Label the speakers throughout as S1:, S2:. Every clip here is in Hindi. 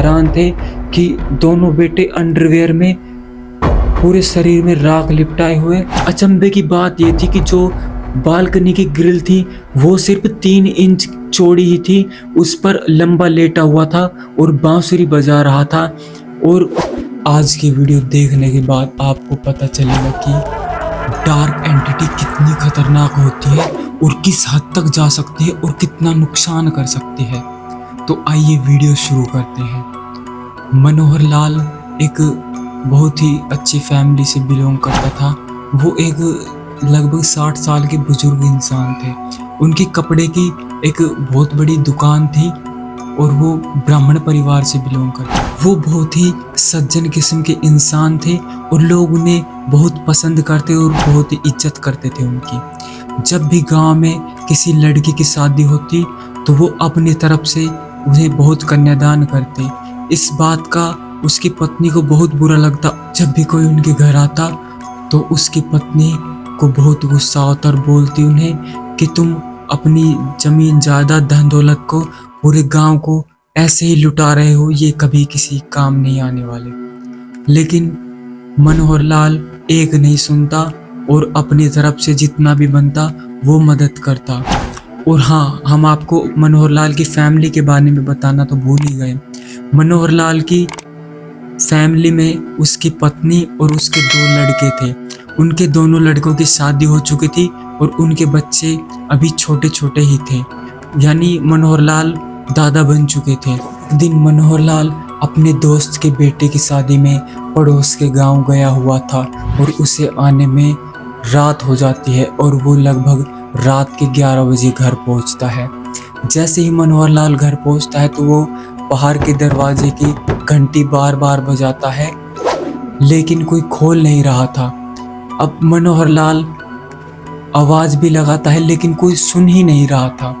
S1: हैरान थे कि दोनों बेटे अंडरवियर में पूरे शरीर में राख लिपटाए हुए। अचंभे की बात ये थी कि जो बालकनी की ग्रिल थी वो सिर्फ 3 इंच चौड़ी ही थी, उस पर लंबा लेटा हुआ था और बांसुरी बजा रहा था। और आज की वीडियो देखने के बाद आपको पता चलेगा कि डार्क एंटिटी कितनी खतरनाक होती है और किस हद तक जा सकती है और कितना नुकसान कर सकती है। तो आइए वीडियो शुरू करते हैं। मनोहर लाल एक बहुत ही अच्छी फैमिली से बिलोंग करता था। वो एक लगभग 60 साल के बुजुर्ग इंसान थे। उनकी कपड़े की एक बहुत बड़ी दुकान थी और वो ब्राह्मण परिवार से बिलोंग करते। वो बहुत ही सज्जन किस्म के इंसान थे और लोग उन्हें बहुत पसंद करते और बहुत ही इज्जत करते थे उनकी। जब भी गांव में किसी लड़की की शादी होती तो वो अपनी तरफ से उन्हें बहुत कन्यादान करते। इस बात का उसकी पत्नी को बहुत बुरा लगता। जब भी कोई उनके घर आता तो उसकी पत्नी को बहुत गुस्सा होता और बोलती उन्हें कि तुम अपनी जमीन जायदाद धन दौलत को पूरे गांव को ऐसे ही लुटा रहे हो, ये कभी किसी काम नहीं आने वाले। लेकिन मनोहर लाल एक नहीं सुनता और अपनी तरफ से जितना भी बनता वो मदद करता। और हाँ, हम आपको मनोहर लाल की फैमिली के बारे में बताना तो भूल ही गए। मनोहर लाल की फैमिली में उसकी पत्नी और उसके 2 लड़के थे। उनके दोनों लड़कों की शादी हो चुकी थी और उनके बच्चे अभी छोटे छोटे ही थे, यानी मनोहर लाल दादा बन चुके थे। एक दिन मनोहर लाल अपने दोस्त के बेटे की शादी में पड़ोस के गांव गया हुआ था और उसे आने में रात हो जाती है और वो लगभग रात के 11 बजे घर पहुंचता है। जैसे ही मनोहर लाल घर पहुंचता है तो वो बाहर के दरवाजे की घंटी बार बार बजाता है, लेकिन कोई खोल नहीं रहा था। अब मनोहर लाल आवाज भी लगाता है लेकिन कोई सुन ही नहीं रहा था।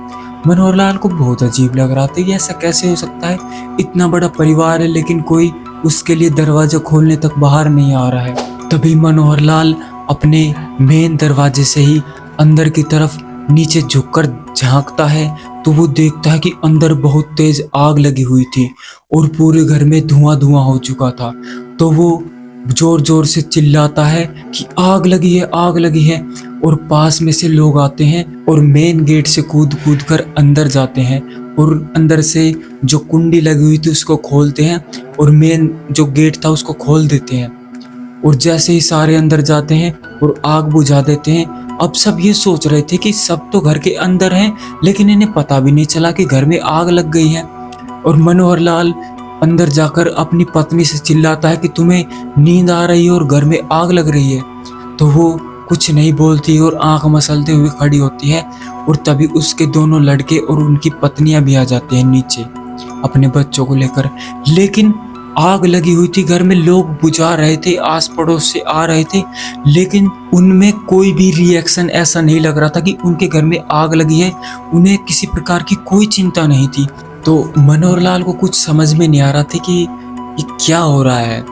S1: मनोहर लाल को बहुत अजीब लग रहा था कि ऐसा कैसे हो सकता है, इतना बड़ा परिवार है लेकिन कोई उसके लिए दरवाजा खोलने तक बाहर नहीं आ रहा है। तभी मनोहर लाल अपने मेन दरवाजे से ही अंदर की तरफ नीचे झुककर झांकता है तो वो देखता है कि अंदर बहुत तेज आग लगी हुई थी और पूरे घर में धुआं धुआं हो चुका था। तो वो जोर जोर से चिल्लाता है कि आग लगी है, आग लगी है। और पास में से लोग आते हैं और मेन गेट से कूद कूद कर अंदर जाते हैं और अंदर से जो कुंडी लगी हुई थी उसको खोलते हैं और मेन जो गेट था उसको खोल देते हैं। और जैसे ही सारे अंदर जाते हैं और आग बुझा देते हैं। अब सब ये सोच रहे थे कि सब तो घर के अंदर हैं लेकिन इन्हें पता भी नहीं चला कि घर में आग लग गई है। और मनोहर लाल अंदर जाकर अपनी पत्नी से चिल्लाता है कि तुम्हें नींद आ रही है और घर में आग लग रही है। तो वो कुछ नहीं बोलती और आंख मसलते हुए खड़ी होती है और तभी उसके दोनों लड़के और उनकी पत्नियां भी आ जाते हैं नीचे अपने बच्चों को लेकर। लेकिन आग लगी हुई थी, घर में लोग बुझा रहे थे, आस पड़ोस से आ रहे थे, लेकिन उनमें कोई भी रिएक्शन ऐसा नहीं लग रहा था कि उनके घर में आग लगी है। उन्हें किसी प्रकार की कोई चिंता नहीं थी। तो मनोहर लाल को कुछ समझ में नहीं आ रहा था कि ये क्या हो रहा है।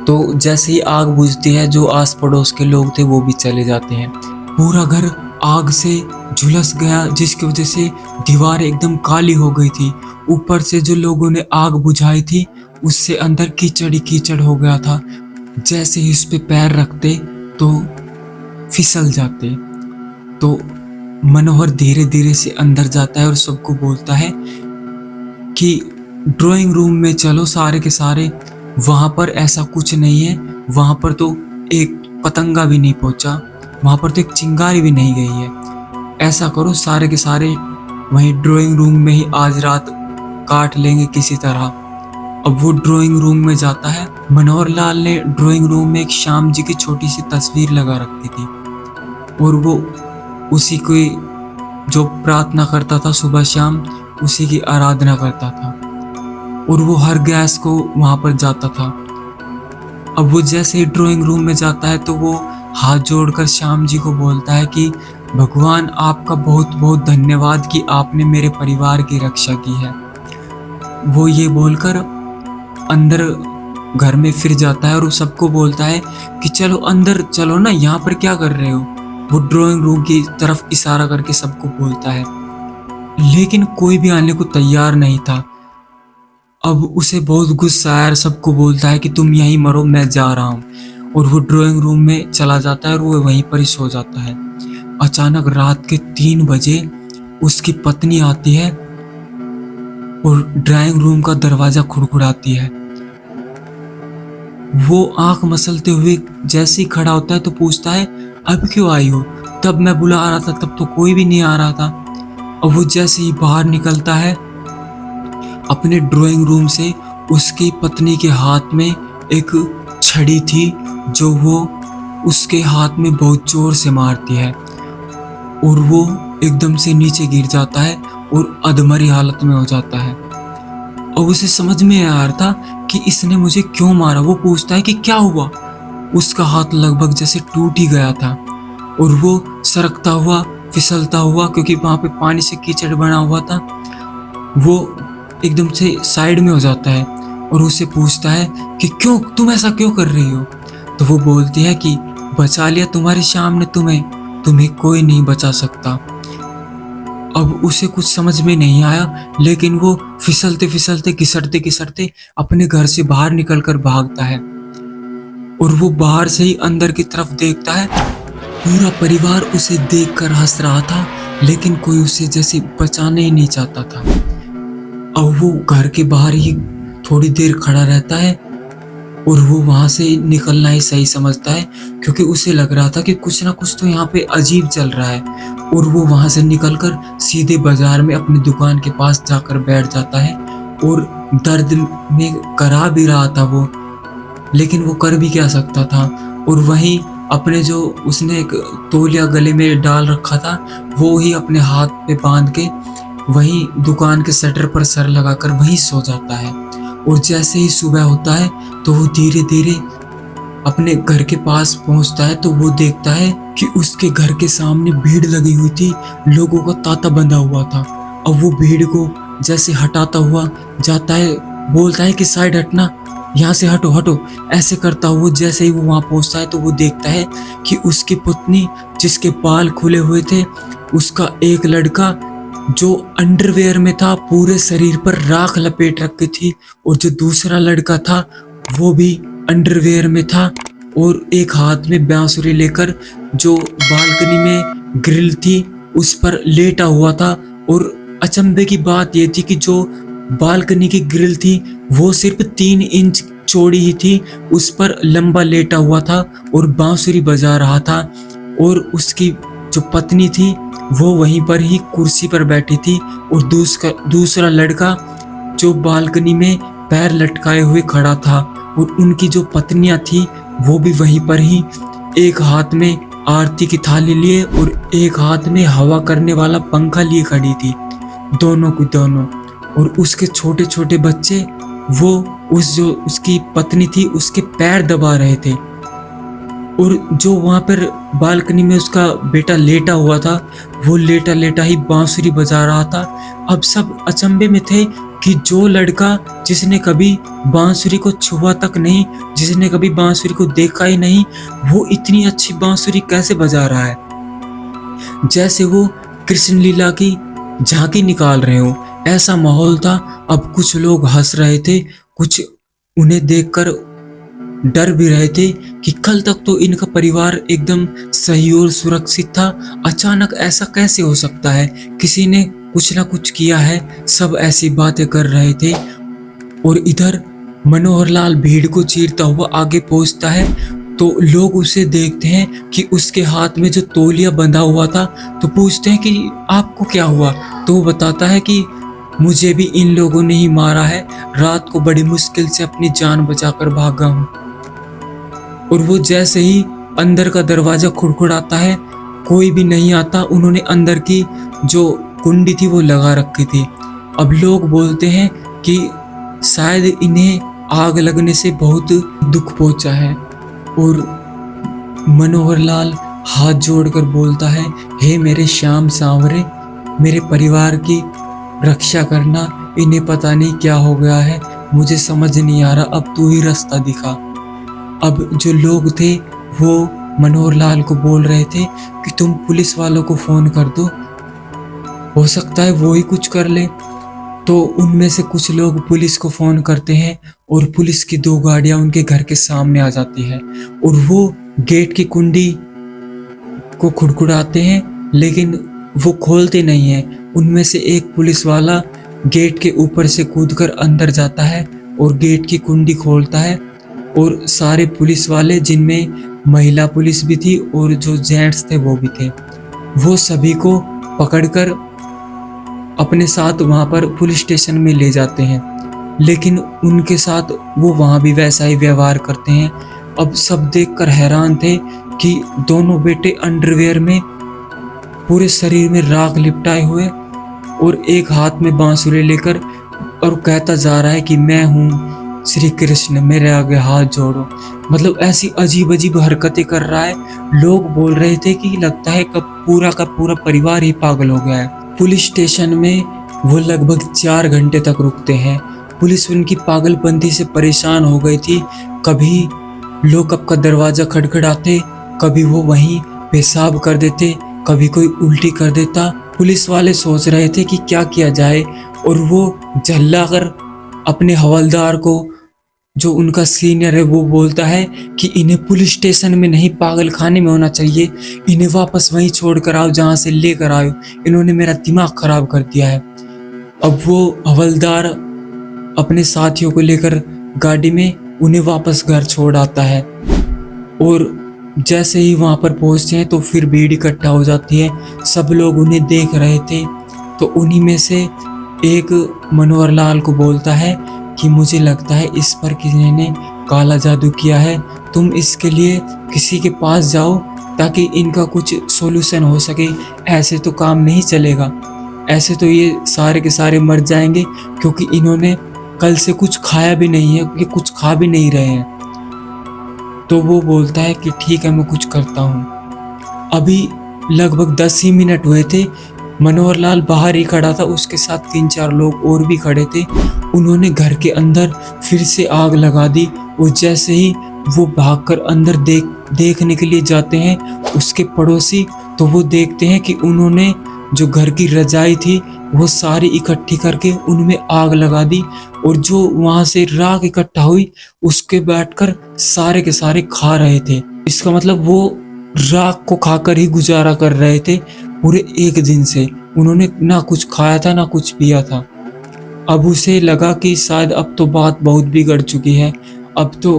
S1: तो जैसे ही आग बुझती है जो आस पड़ोस के लोग थे वो भी चले जाते हैं। पूरा घर आग से झुलस गया जिसकी वजह से दीवार एकदम काली हो गई थी। ऊपर से जो लोगों ने आग बुझाई थी उससे अंदर कीचड़ ही कीचड़ हो गया था। जैसे ही उस पे पैर रखते तो फिसल जाते। तो मनोहर धीरे धीरे से अंदर जाता है और सबको बोलता है कि ड्राइंग रूम में चलो सारे के सारे, वहां पर ऐसा कुछ नहीं है, वहां पर तो एक पतंगा भी नहीं पहुंचा, वहां पर तो एक चिंगारी भी नहीं गई है। ऐसा करो सारे के सारे वहीं ड्राइंग रूम में ही आज रात काट लेंगे किसी तरह। अब वो ड्राइंग रूम में जाता है। मनोहर लाल ने ड्राइंग रूम में एक श्याम जी की छोटी सी तस्वीर लगा रखी थी और वो उसी को जो प्रार्थना करता था सुबह शाम, उसी की आराधना करता था और वो हर गैस को वहां पर जाता था। अब वो जैसे ही ड्राइंग रूम में जाता है तो वो हाथ जोड़कर श्याम जी को बोलता है कि भगवान आपका बहुत बहुत धन्यवाद कि आपने मेरे परिवार की रक्षा की है। वो ये बोलकर अंदर घर में फिर जाता है और वो सबको बोलता है कि चलो अंदर चलो ना, यहाँ पर क्या कर रहे हो। वो ड्राइंग रूम की तरफ इशारा करके सबको बोलता है, लेकिन कोई भी आने को तैयार नहीं था। अब उसे बहुत गुस्सा आया और सबको बोलता है कि तुम यहीं मरो, मैं जा रहा हूँ। और वो ड्राइंग रूम में चला जाता है और वो वहीं पर ही सो जाता है। अचानक रात के 3 बजे उसकी पत्नी आती है और ड्राइंग रूम का दरवाजा खुड़खुड़ाती है। वो आंख मसलते हुए जैसे ही खड़ा होता है तो पूछता है, अब क्यों आई हो? तब मैं बुला रहा था, तब तो कोई भी नहीं आ रहा था। अब वो जैसे ही बाहर निकलता है अपने ड्राइंग रूम से, उसकी पत्नी के हाथ में एक छड़ी थी जो वो उसके हाथ में बहुत जोर से मारती है और वो एकदम से नीचे गिर जाता है और अधमरी हालत में हो जाता है। और उसे समझ में आ रहा था कि इसने मुझे क्यों मारा। वो पूछता है कि क्या हुआ? उसका हाथ लगभग जैसे टूट ही गया था और वो सरकता हुआ फिसलता हुआ, क्योंकि वहां पे पानी से कीचड़ बना हुआ था, वो एकदम से साइड में हो जाता है और उसे पूछता है कि क्यों, तुम ऐसा क्यों कर रही हो? तो वो बोलती है कि बचा लिया तुम्हारी शाम ने तुम्हें, तुम्हें कोई नहीं बचा सकता। अब उसे कुछ समझ में नहीं आया, लेकिन वो फिसलते फिसलते घिसटते घिसटते अपने घर से बाहर निकलकर भागता है और वो बाहर से ही अंदर की तरफ देखता है। पूरा परिवार उसे देखकर हंस रहा था, लेकिन कोई उसे जैसे बचाना ही नहीं चाहता था। अब वो घर के बाहर ही थोड़ी देर खड़ा रहता है और वो वहां से निकलना ही सही समझता है, क्योंकि उसे लग रहा था कि कुछ ना कुछ तो यहाँ पे अजीब चल रहा है। और वो वहां से निकलकर सीधे बाजार में अपनी दुकान के पास जाकर बैठ जाता है और दर्द में करा भी रहा था वो, लेकिन वो कर भी क्या सकता था। और वहीं अपने जो उसने एक तौलिया गले में डाल रखा था, वो ही अपने हाथ पे बांध के वहीं दुकान के शटर पर सर लगाकर वहीं सो जाता है। और जैसे ही सुबह होता है तो वो धीरे धीरे अपने घर के पास पहुंचता है तो वो देखता है कि उसके घर के सामने भीड़ लगी हुई थी, लोगों का तांता बंधा हुआ था। अब वो भीड़ को जैसे हटाता हुआ जाता है, बोलता है कि साइड हटना, यहाँ से हटो हटो। ऐसे करता हुआ जैसे ही वो वहां पहुंचता है तो वो देखता है कि उसकी पत्नी, जिसके बाल खुले हुए थे, उसका एक लड़का जो अंडरवेयर में था, पूरे शरीर पर राख लपेट रखी थी, और जो दूसरा लड़का था वो भी अंडरवेयर में था और एक हाथ में बांसुरी लेकर जो बालकनी में ग्रिल थी उस पर लेटा हुआ था। और अचंभे की बात ये थी कि जो बालकनी की ग्रिल थी वो सिर्फ 3 इंच चौड़ी ही थी, उस पर लंबा लेटा हुआ था और बांसुरी बजा रहा था। और उसकी जो पत्नी थी वो वहीं पर ही कुर्सी पर बैठी थी और दूसरा लड़का जो बालकनी में पैर लटकाए हुए खड़ा था। और उनकी जो पत्नियां थी वो भी वहीं पर ही एक हाथ में आरती की थाली लिए और एक हाथ में हवा करने वाला पंखा लिए खड़ी थी, दोनों की दोनों। और उसके छोटे छोटे बच्चे वो जो उसकी पत्नी थी उसके पैर दबा रहे थे। और जो वहां पर बालकनी में उसका बेटा लेटा हुआ था वो लेटा लेटा ही बांसुरी बजा रहा था। अब सब अचंभे में थे कि जो लड़का जिसने कभी बांसुरी को छुआ तक नहीं, जिसने कभी बांसुरी को देखा ही नहीं, वो इतनी अच्छी बांसुरी कैसे बजा रहा है, जैसे वो कृष्ण लीला की झांकी निकाल रहे हो। ऐसा माहौल था। अब कुछ लोग हंस रहे थे, कुछ उन्हें देखकर डर भी रहे थे कि कल तक तो इनका परिवार एकदम सही और सुरक्षित था, अचानक ऐसा कैसे हो सकता है, किसी ने कुछ ना कुछ किया है। सब ऐसी बातें कर रहे थे। और इधर मनोहर लाल भीड़ को चीरता हुआ आगे पहुंचता है तो लोग उसे देखते हैं कि उसके हाथ में जो तौलिया बंधा हुआ था, तो पूछते हैं कि आपको क्या हुआ? तो वो बताता है कि मुझे भी इन लोगों ने ही मारा है, रात को बड़ी मुश्किल से अपनी जान बचाकर भागा हूँ। और वो जैसे ही अंदर का दरवाजा खुड़खुड़ाता है, कोई भी नहीं आता। उन्होंने अंदर की जो कुंडी थी वो लगा रखी थी। अब लोग बोलते हैं कि शायद इन्हें आग लगने से बहुत दुख पहुंचा है। और मनोहर लाल हाथ जोड़कर बोलता है, हे मेरे श्याम सांवरे, मेरे परिवार की रक्षा करना, इन्हें पता नहीं क्या हो गया है, मुझे समझ नहीं आ रहा, अब तू ही रास्ता दिखा। अब जो लोग थे वो मनोहर लाल को बोल रहे थे कि तुम पुलिस वालों को फोन कर दो, हो सकता है वो ही कुछ कर ले। तो उनमें से कुछ लोग पुलिस को फ़ोन करते हैं और पुलिस की 2 गाड़ियाँ उनके घर के सामने आ जाती है और वो गेट की कुंडी को खुड़खुड़ाते हैं, लेकिन वो खोलते नहीं हैं। उनमें से एक पुलिस वाला गेट के ऊपर से कूदकर अंदर जाता है और गेट की कुंडी खोलता है और सारे पुलिस वाले, जिनमें महिला पुलिस भी थी और जो जेंट्स थे वो भी थे, वो सभी को पकड़कर अपने साथ वहाँ पर पुलिस स्टेशन में ले जाते हैं। लेकिन उनके साथ वो वहाँ भी वैसा ही व्यवहार करते हैं। अब सब देखकर हैरान थे कि दोनों बेटे अंडरवियर में, पूरे शरीर में राख लिपटाए हुए और एक हाथ में बांसुरी लेकर, और कहता जा रहा है कि मैं हूँ श्री कृष्ण, मेरे आगे हाथ जोड़ो। मतलब ऐसी अजीब अजीब हरकतें कर रहा है। लोग बोल रहे थे कि लगता है कि पूरा का पूरा परिवार ही पागल हो गया है। पुलिस स्टेशन में वो लगभग 4 घंटे तक रुकते हैं। पुलिस उनकी पागलपंती से परेशान हो गई थी। कभी लॉकअप का दरवाजा खटखटाते, कभी वो वहीं पेशाब कर देते, कभी कोई उल्टी कर देता। पुलिस वाले सोच रहे थे कि क्या किया जाए, और वो झल्लाकर अपने हवलदार को, जो उनका सीनियर है, वो बोलता है कि इन्हें पुलिस स्टेशन में नहीं, पागल खाने में होना चाहिए। इन्हें वापस वहीं छोड़ कर आओ जहाँ से लेकर आयो। इन्होंने मेरा दिमाग खराब कर दिया है। अब वो हवलदार अपने साथियों को लेकर गाड़ी में उन्हें वापस घर छोड़ आता है, और जैसे ही वहाँ पर पहुँचते हैं तो फिर भीड़ इकट्ठा हो जाती है। सब लोग उन्हें देख रहे थे। तो उन्हीं में से एक मनोहर लाल को बोलता है कि मुझे लगता है इस पर किसी ने काला जादू किया है। तुम इसके लिए किसी के पास जाओ ताकि इनका कुछ सॉल्यूशन हो सके। ऐसे तो काम नहीं चलेगा, ऐसे तो ये सारे के सारे मर जाएंगे, क्योंकि इन्होंने कल से कुछ खाया भी नहीं है, ये कुछ खा भी नहीं रहे हैं। तो वो बोलता है कि ठीक है, मैं कुछ करता हूँ। अभी लगभग 10 ही मिनट हुए थे। मनोहर लाल बाहर ही खड़ा था, उसके साथ 3-4 लोग और भी खड़े थे। उन्होंने घर के अंदर फिर से आग लगा दी, और जैसे ही वो भागकर अंदर देखने के लिए जाते हैं उसके पड़ोसी, तो वो देखते हैं कि उन्होंने जो घर की रजाई थी वो सारी इकट्ठी करके उनमें आग लगा दी, और जो वहां से राख इकट्ठा हुई उसके बैठकर सारे के सारे खा रहे थे। इसका मतलब वो राख को खाकर ही गुजारा कर रहे थे पूरे एक दिन से। उन्होंने ना कुछ खाया था ना कुछ पिया था। अब उसे लगा कि शायद अब तो बात बहुत बिगड़ चुकी है, अब तो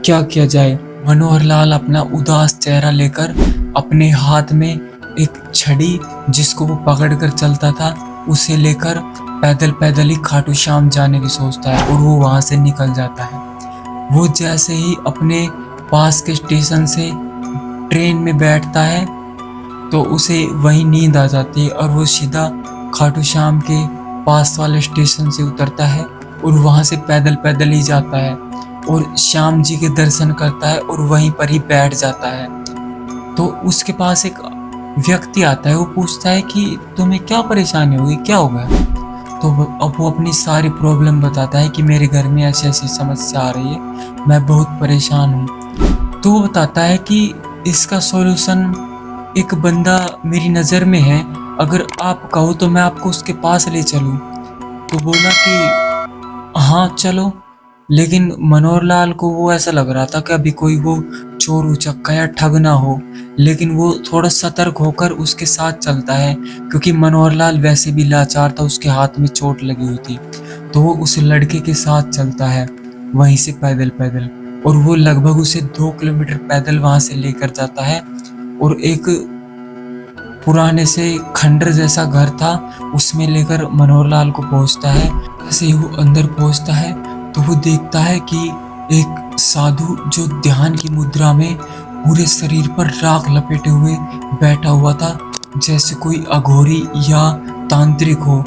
S1: क्या किया जाए। मनोहर लाल अपना उदास चेहरा लेकर अपने हाथ में एक छड़ी, जिसको वो पकड़ कर चलता था, उसे लेकर पैदल पैदल ही खाटू श्याम जाने की सोचता है, और वो वहां से निकल जाता है। वो जैसे ही अपने पास के स्टेशन से ट्रेन में बैठता है तो उसे वहीं नींद आ जाती है, और वो सीधा खाटू श्याम के पास वाले स्टेशन से उतरता है और वहां से पैदल पैदल ही जाता है और श्याम जी के दर्शन करता है और वहीं पर ही बैठ जाता है। तो उसके पास एक व्यक्ति आता है, वो पूछता है कि तुम्हें क्या परेशानी हुई, क्या हो गया। तो अब वो अपनी सारी प्रॉब्लम बताता है कि मेरे घर में ऐसी ऐसी समस्या आ रही है, मैं बहुत परेशान हूँ। तो वो बताता है कि इसका सॉल्यूशन एक बंदा मेरी नज़र में है, अगर आप कहो तो मैं आपको उसके पास ले चलूँ। तो बोला कि हाँ चलो, लेकिन मनोहर लाल को वो ऐसा लग रहा था कि अभी कोई वो चोर उचक्का या ठग ना हो, लेकिन वो थोड़ा सतर्क होकर उसके साथ चलता है, क्योंकि मनोहर लाल वैसे भी लाचार था, उसके हाथ में चोट लगी हुई थी। तो वो उस लड़के के साथ चलता है वहीं से पैदल पैदल, और वो लगभग उसे 2 किलोमीटर पैदल वहां से लेकर जाता है, और एक पुराने से खंडर जैसा घर था उसमें लेकर मनोहर लाल को पहुंचता है। जैसे ही वो अंदर पहुंचता है तो वो देखता है कि एक साधु जो ध्यान की मुद्रा में पूरे शरीर पर राख लपेटे हुए बैठा हुआ था, जैसे कोई अघोरी या तांत्रिक हो।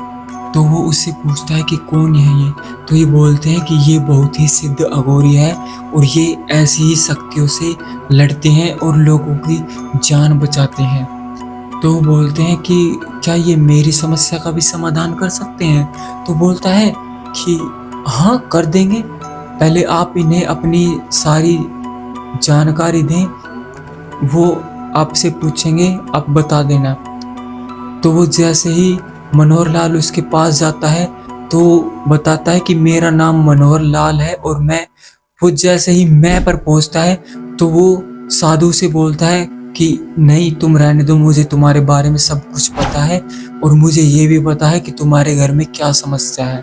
S1: तो वो उससे पूछता है कि कौन है ये। तो ये बोलते हैं कि ये बहुत ही सिद्ध अघोरी है और ये ऐसी ही शक्तियों से लड़ते हैं और लोगों की जान बचाते हैं। तो वो बोलते हैं कि क्या ये मेरी समस्या का भी समाधान कर सकते हैं। तो बोलता है कि हाँ कर देंगे, पहले आप इन्हें अपनी सारी जानकारी दें, वो आपसे पूछेंगे, आप बता देना। तो वो जैसे ही मनोहर लाल उसके पास जाता है तो बताता है कि मेरा नाम मनोहर लाल है और मैं, वो जैसे ही मैं पर पहुंचता है तो वो साधु से बोलता है कि नहीं, तुम रहने दो, मुझे तुम्हारे बारे में सब कुछ पता है और मुझे ये भी पता है कि तुम्हारे घर में क्या समस्या है।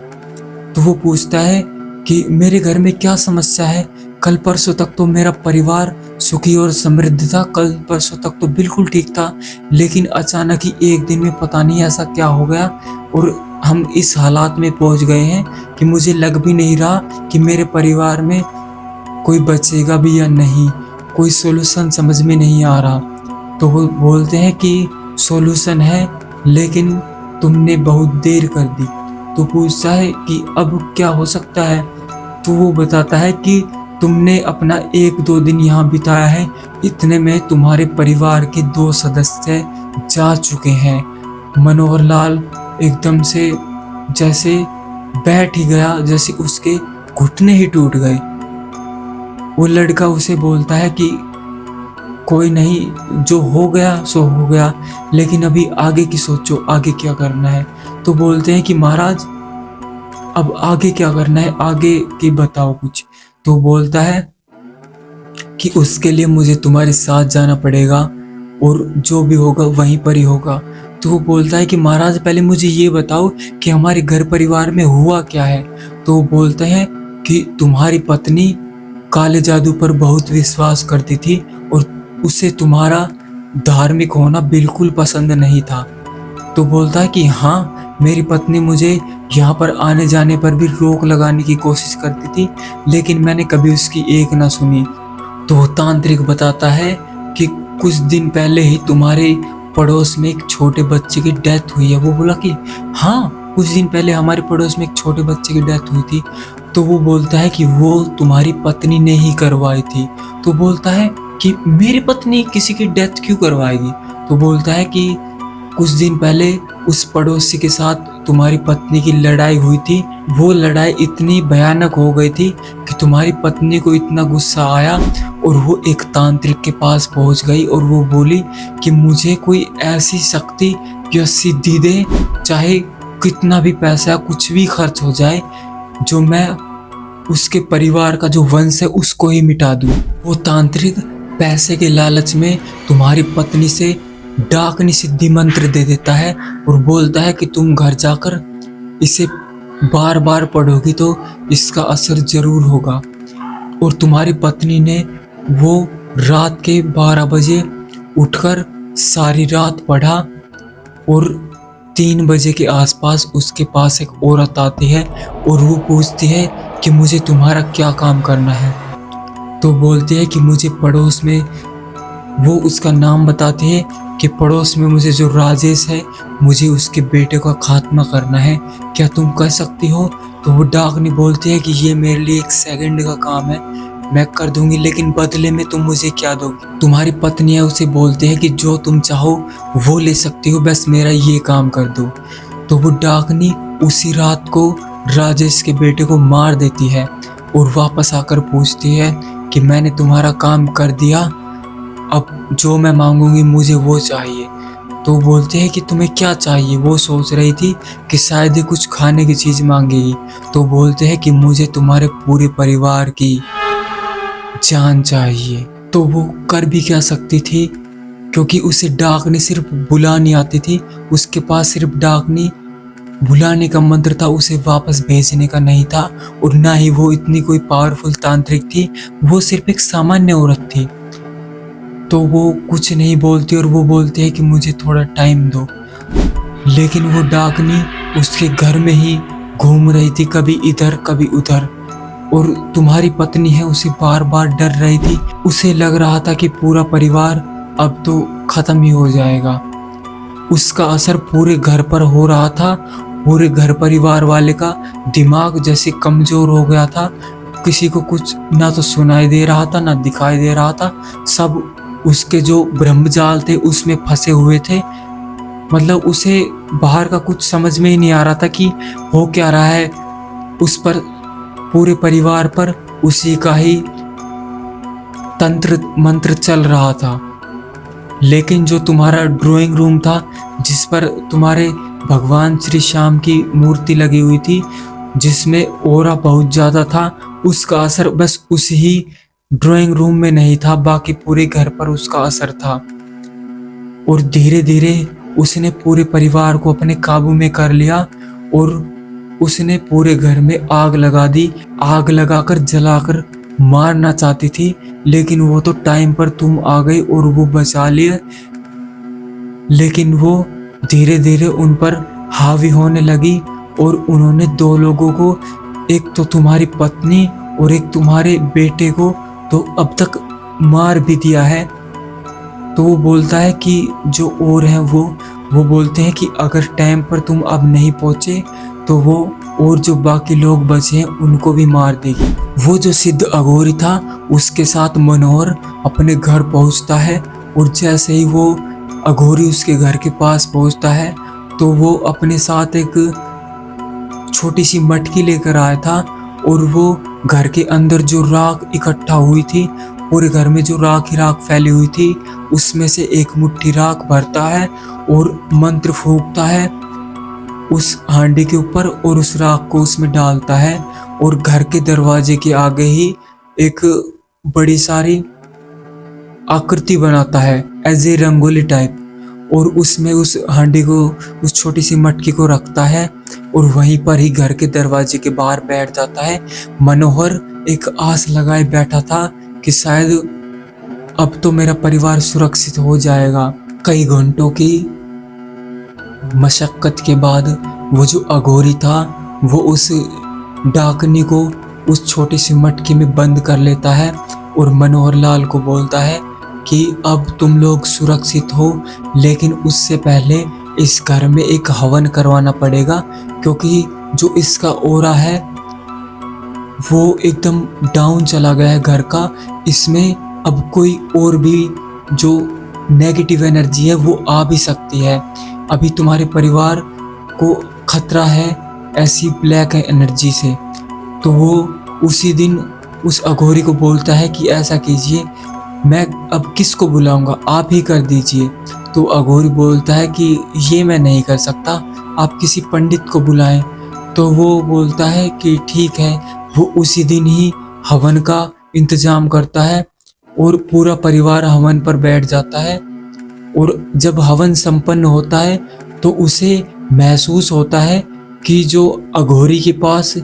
S1: तो वो पूछता है कि मेरे घर में क्या समस्या है? कल परसों तक तो मेरा परिवार सुखी और समृद्ध था, कल परसों तक तो बिल्कुल ठीक था, लेकिन अचानक ही एक दिन में पता नहीं ऐसा क्या हो गया और हम इस हालात में पहुंच गए हैं कि मुझे लग भी नहीं रहा कि मेरे परिवार में कोई बचेगा भी या नहीं, कोई सॉल्यूशन समझ में नहीं आ रहा। तो वो बोलते हैं कि सॉल्यूशन है, लेकिन तुमने बहुत देर कर दी। तो पूछता है कि अब क्या हो सकता है? तो वो बताता है कि तुमने अपना 1-2 दिन यहाँ बिताया है, इतने में तुम्हारे परिवार के 2 सदस्य जा चुके हैं। मनोहर लाल एकदम से जैसे बैठ ही गया, जैसे उसके घुटने ही टूट गए। वो लड़का उसे बोलता है कि कोई नहीं, जो हो गया सो हो गया, लेकिन अभी आगे की सोचो, आगे क्या करना है। तो बोलते हैं कि महाराज अब आगे क्या करना है, आगे की बताओ कुछ। तो बोलता है कि उसके लिए मुझे तुम्हारे साथ जाना पड़ेगा और जो भी होगा वहीं पर ही होगा। तो वो बोलता है कि महाराज पहले मुझे ये बताओ कि हमारे घर परिवार में हुआ क्या है। तो वो बोलते हैं कि तुम्हारी पत्नी काले जादू पर बहुत विश्वास करती थी और उसे तुम्हारा धार्मिक होना बिल्कुल पसंद नहीं था। तो बोलता है कि हाँ, मेरी पत्नी मुझे यहाँ पर आने जाने पर भी रोक लगाने की कोशिश करती थी, लेकिन मैंने कभी उसकी एक ना सुनी। तो वो तांत्रिक बताता है कि कुछ दिन पहले ही तुम्हारे पड़ोस में एक छोटे बच्चे की डेथ हुई है। वो बोला कि हाँ, कुछ दिन पहले हमारे पड़ोस में एक छोटे बच्चे की डेथ हुई थी। तो वो बोलता है कि वो तुम्हारी पत्नी ने ही करवाई थी। तो बोलता है कि मेरी पत्नी किसी की डेथ क्यों करवाएगी? तो बोलता है कि कुछ दिन पहले उस पड़ोसी के साथ तुम्हारी पत्नी की लड़ाई हुई थी। वो लड़ाई इतनी भयानक हो गई थी कि तुम्हारी पत्नी को इतना गुस्सा आया और वो एक तांत्रिक के पास पहुंच गई और वो बोली कि मुझे कोई ऐसी शक्ति या सिद्धि दे, चाहे कितना भी पैसा कुछ भी खर्च हो जाए, जो मैं उसके परिवार का जो वंश है उसको ही मिटा दूं। वो तांत्रिक पैसे के लालच में तुम्हारी पत्नी से डाकनी सिद्धि मंत्र दे देता है और बोलता है कि तुम घर जाकर इसे बार बार पढ़ोगी तो इसका असर जरूर होगा। और तुम्हारी पत्नी ने वो रात के 12 बजे उठकर सारी रात पढ़ा और 3 बजे के आसपास उसके पास एक औरत आती है और वो पूछती है कि मुझे तुम्हारा क्या काम करना है। तो बोलती है कि मुझे पड़ोस में, वो उसका नाम बताती है कि पड़ोस में मुझे जो राजेश है, मुझे उसके बेटे का खात्मा करना है, क्या तुम कर सकती हो? तो वो डाकनी बोलती है कि ये मेरे लिए 1 सेकंड का काम है, मैं कर दूंगी, लेकिन बदले में तुम मुझे क्या दोगी? तुम्हारी पत्नी है उसे बोलती है कि जो तुम चाहो वो ले सकती हो, बस मेरा ये काम कर दो। तो वो डाकनी उसी रात को राजेश के बेटे को मार देती है और वापस आकर पूछती है कि मैंने तुम्हारा काम कर दिया, अब जो मैं मांगूंगी मुझे वो चाहिए। तो बोलते हैं कि तुम्हें क्या चाहिए? वो सोच रही थी कि शायद ही कुछ खाने की चीज़ मांगेगी। तो बोलते हैं कि मुझे तुम्हारे पूरे परिवार की जान चाहिए। तो वो कर भी क्या सकती थी, क्योंकि उसे डाकनी सिर्फ बुलानी आती थी, उसके पास सिर्फ डाकनी बुलाने का मंत्र था, उसे वापस भेजने का नहीं था। और ना ही वो इतनी कोई पावरफुल तांत्रिक थी, वो सिर्फ एक सामान्य औरत थी। तो वो कुछ नहीं बोलती और वो बोलती है कि मुझे थोड़ा टाइम दो। लेकिन वो डाकनी उसके घर में ही घूम रही थी, कभी इधर कभी उधर, और तुम्हारी पत्नी है उसे बार बार डर रही थी। उसे लग रहा था कि पूरा परिवार अब तो खत्म ही हो जाएगा। उसका असर पूरे घर पर हो रहा था। पूरे घर परिवार वाले का दिमाग जैसे कमजोर हो गया था, किसी को कुछ ना तो सुनाई दे रहा था ना दिखाई दे रहा था, सब उसके जो ब्रह्मजाल थे उसमें फंसे हुए थे। मतलब उसे बाहर का कुछ समझ में ही नहीं आ रहा था कि हो क्या रहा है। उस पर, पूरे परिवार पर उसी का ही तंत्र मंत्र चल रहा था। लेकिन जो तुम्हारा ड्राइंग रूम था, जिस पर तुम्हारे भगवान श्री श्याम की मूर्ति लगी हुई थी जिसमें ओरा बहुत ज़्यादा था। उसका असर बस उस ही ड्राइंग रूम में नहीं था, बाकी पूरे घर पर उसका असर था। और धीरे धीरे उसने पूरे परिवार को अपने काबू में कर लिया और उसने पूरे घर में आग लगा दी। आग लगाकर जलाकर मारना चाहती थी, लेकिन वो तो टाइम पर तुम आ गई और वो बचा लिए। लेकिन वो धीरे धीरे उन पर हावी होने लगी और उन्होंने दो लोगों को, एक तो तुम्हारी पत्नी और एक तुम्हारे बेटे को तो अब तक मार भी दिया है। तो वो बोलता है कि जो और हैं वो बोलते हैं कि अगर टाइम पर तुम अब नहीं पहुंचे तो वो और जो बाकी लोग बचे हैं उनको भी मार देगी। वो जो सिद्ध अघोरी था उसके साथ मनोहर अपने घर पहुंचता है और जैसे ही वो अघोरी उसके घर के पास पहुंचता है तो वो अपने साथ एक छोटी सी मटकी लेकर आया था और वो घर के अंदर जो राख इकट्ठा हुई थी, पूरे घर में जो राख ही राख फैली हुई थी, उसमें से एक मुट्ठी राख भरता है और मंत्र फूंकता है उस हांडी के ऊपर और उस राख को उसमें डालता है और घर के दरवाजे के आगे ही एक बड़ी सारी आकृति बनाता है एज ए रंगोली टाइप, और उसमें उस हांडी को, उस छोटी सी मटकी को रखता है और वहीं पर ही घर के दरवाजे के बाहर बैठ जाता है। मनोहर एक आस लगाए बैठा था कि शायद अब तो मेरा परिवार सुरक्षित हो जाएगा। कई घंटों की मशक्कत के बाद वो जो अघोरी था वो उस डाकनी को उस छोटी सी मटकी में बंद कर लेता है और मनोहर लाल को बोलता है कि अब तुम लोग सुरक्षित हो, लेकिन उससे पहले इस घर में एक हवन करवाना पड़ेगा क्योंकि जो इसका ओरा है वो एकदम डाउन चला गया है घर का। इसमें अब कोई और भी जो नेगेटिव एनर्जी है वो आ भी सकती है। अभी तुम्हारे परिवार को खतरा है ऐसी ब्लैक एनर्जी से। तो वो उसी दिन उस अघोरी को बोलता है कि ऐसा कीजिए, मैं अब किसको बुलाऊंगा, आप ही कर दीजिए। तो अघोरी बोलता है कि ये मैं नहीं कर सकता, आप किसी पंडित को बुलाएं। तो वो बोलता है कि ठीक है। वो उसी दिन ही हवन का इंतजाम करता है और पूरा परिवार हवन पर बैठ जाता है। और जब हवन संपन्न होता है तो उसे महसूस होता है कि जो अघोरी के पास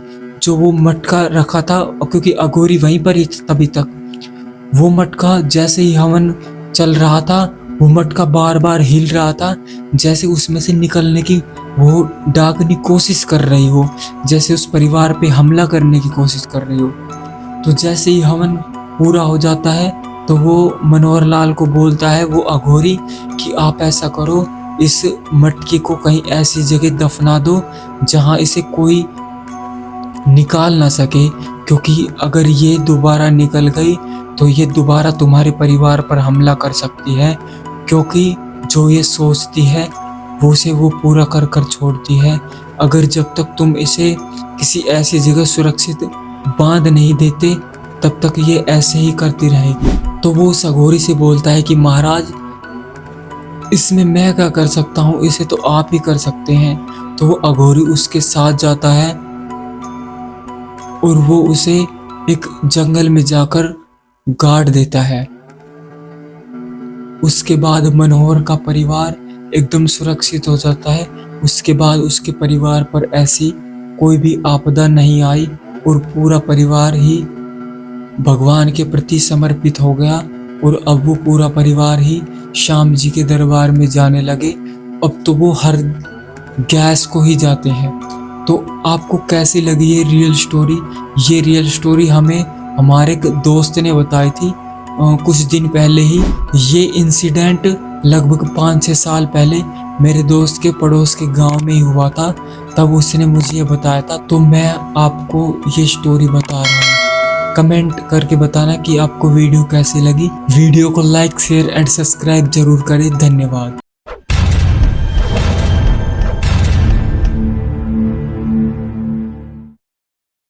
S1: जो वो मटका रखा था, क्योंकि अघोरी वहीं पर ही तभी तक, वो मटका जैसे ही हवन चल रहा था वो मटका बार बार हिल रहा था, जैसे उसमें से निकलने की वो डाकनी कोशिश कर रही हो, जैसे उस परिवार पे हमला करने की कोशिश कर रही हो। तो जैसे ही हवन पूरा हो जाता है तो वो मनोहर लाल को बोलता है वो अघोरी कि आप ऐसा करो, इस मटकी को कहीं ऐसी जगह दफना दो जहां इसे कोई निकाल ना सके, क्योंकि अगर ये दोबारा निकल गई तो ये दोबारा तुम्हारे परिवार पर हमला कर सकती है, क्योंकि जो ये सोचती है वो उसे वो पूरा कर कर छोड़ती है। अगर जब तक तुम इसे किसी ऐसी जगह सुरक्षित बांध नहीं देते तब तक ये ऐसे ही करती रहेगी। तो वो उस अघोरी से बोलता है कि महाराज इसमें मैं क्या कर सकता हूँ, इसे तो आप ही कर सकते हैं। तो वो अघोरी उसके साथ जाता है और वो उसे एक जंगल में जाकर गाड़ देता है। उसके बाद मनोहर का परिवार एकदम सुरक्षित हो जाता है। उसके बाद उसके परिवार पर ऐसी कोई भी आपदा नहीं आई और पूरा परिवार ही भगवान के प्रति समर्पित हो गया। और अब वो पूरा परिवार ही श्याम जी के दरबार में जाने लगे। अब तो वो हर गैस को ही जाते हैं। तो आपको कैसी लगी ये रियल स्टोरी? ये रियल स्टोरी हमें हमारे एक दोस्त ने बताई थी कुछ दिन पहले ही। ये इंसिडेंट लगभग 5-6 साल पहले मेरे दोस्त के पड़ोस के गांव में ही हुआ था, तब उसने मुझे ये बताया था। तो मैं आपको ये स्टोरी बता रहा हूँ। कमेंट करके बताना कि आपको वीडियो कैसी लगी। वीडियो को लाइक, शेयर एंड सब्सक्राइब जरूर करें। धन्यवाद।